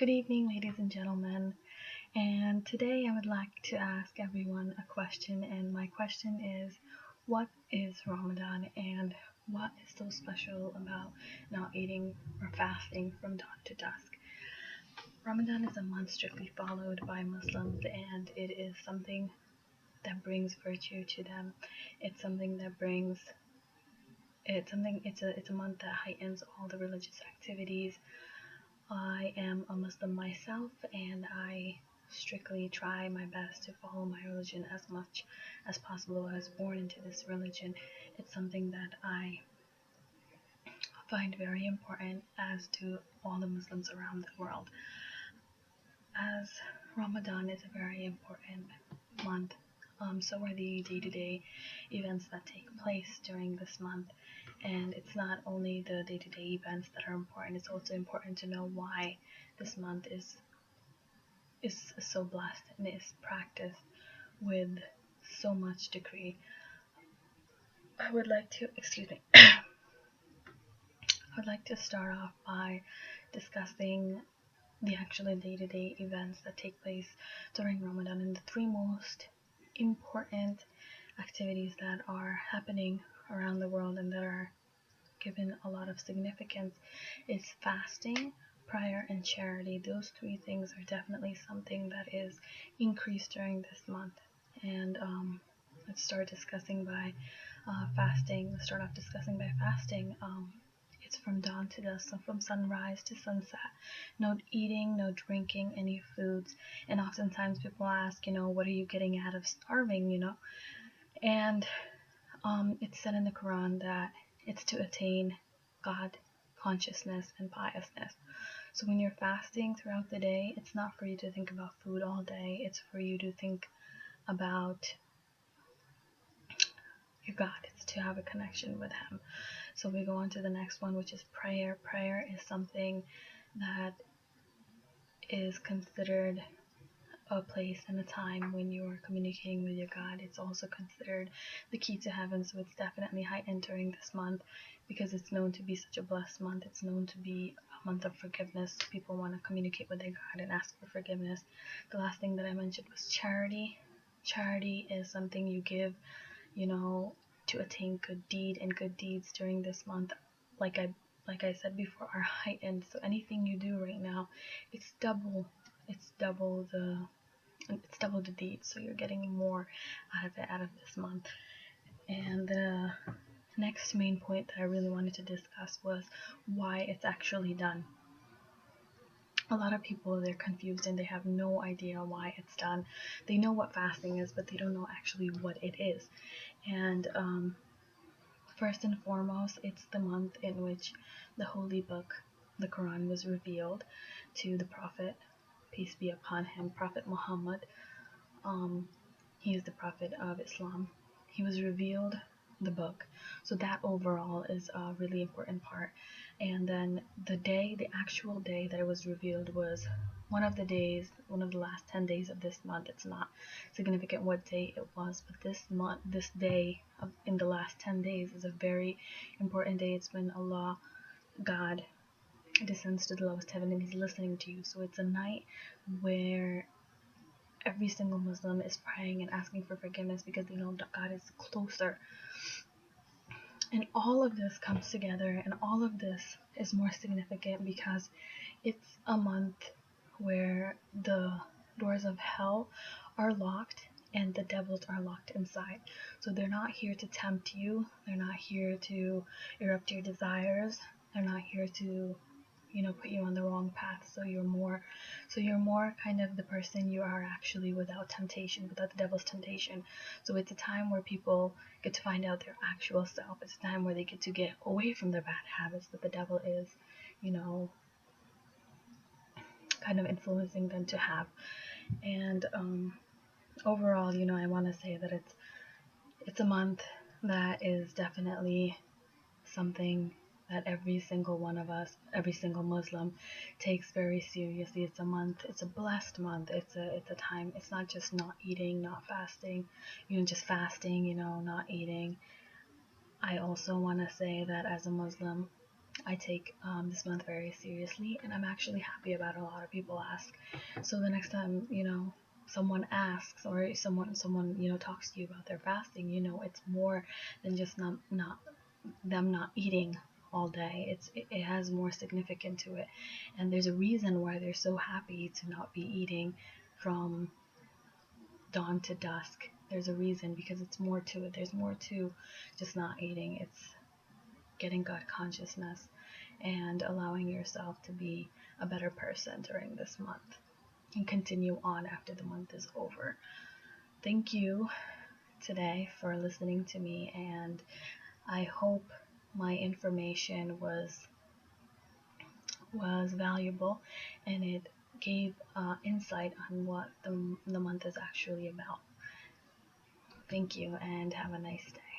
Good evening, ladies and gentlemen. And today I would like to ask everyone a question. And my question is, what is Ramadan and what is so special about not eating or fasting from dawn to dusk? Ramadan is a month strictly followed by Muslims, and it is something that brings virtue to them. It's something that brings it's a month that heightens all the religious activities. I am a Muslim myself, and I strictly try my best to follow my religion as much as possible. I was born into this religion. It's something that I find very important, as do all the Muslims around the world. As Ramadan is a very important month, so are the day-to-day events that take place during this month. And it's not only the day-to-day events that are important, it's also important to know why this month is so blessed and is practiced with so much degree. I would like to, excuse me, I would like to start off by discussing the actual day-to-day events that take place during Ramadan, and the three most important activities that are happening around the world and that are given a lot of significance is fasting, prayer, and charity. Those three things are definitely something that is increased during this month. And let's start discussing by fasting. Let's start off discussing by fasting. It's from dawn to dusk, so from sunrise to sunset. No eating, no drinking any foods. And oftentimes people ask, what are you getting out of starving, And it's said in the Quran that it's to attain God consciousness and piousness. So when you're fasting throughout the day, it's not for you to think about food all day. It's for you to think about your God. It's to have a connection with Him. So we go on to the next one, which is prayer. Prayer is something that is considered a place and a time when you are communicating with your God. It's also considered the key to heaven, so it's definitely heightened during this month because it's known to be such a blessed month. It's known to be a month of forgiveness. People want to communicate with their God and ask for forgiveness. The last thing that I mentioned was charity. Charity is something you give, to attain good deed, and good deeds during this month, like I said before, are heightened. So anything you do right now, it's double the deed, so you're getting more out of this month. And the next main point that I really wanted to discuss was why it's actually done. A lot of people, they're confused and they have no idea why it's done. They know what fasting is, but they don't know actually what it is. And first and foremost, it's the month in which the holy book, the Quran, was revealed to the Prophet, peace be upon him, Prophet Muhammad. He is the Prophet of Islam. He was revealed the book. So that overall is a really important part. And then the actual day that it was revealed was one of the last 10 days of this month. It's not significant what day it was, but this day in the last 10 days is a very important day. It's when Allah, God, descends to the lowest heaven and He's listening to you. So it's a night where every single Muslim is praying and asking for forgiveness because they know that God is closer. And all of this comes together, and all of this is more significant because it's a month where the doors of hell are locked and the devils are locked inside. So they're not here to tempt you. They're not here to erupt your desires. They're not here to put you on the wrong path, so you're more kind of the person you are actually without temptation, without the devil's temptation. So it's a time where people get to find out their actual self. It's a time where they get to get away from their bad habits that the devil is, kind of influencing them to have. And overall, I want to say that it's a month that is definitely something that every single one of us, every single Muslim, takes very seriously. It's a month, it's a blessed month. It's a time. It's not just not eating, not fasting, just fasting, not eating. I also want to say that as a Muslim, I take this month very seriously, and I'm actually happy about it. A lot of people ask. So the next time, someone asks, or someone talks to you about their fasting, it's more than just not them not eating all day. It has more significance to it, and there's a reason why they're so happy to not be eating from dawn to dusk. There's a reason, because it's more to it. There's more to just not eating. It's getting God consciousness and allowing yourself to be a better person during this month and continue on after the month is over. Thank you today for listening to me, and I hope my information was valuable, and it gave insight on what the month is actually about. Thank you, and have a nice day.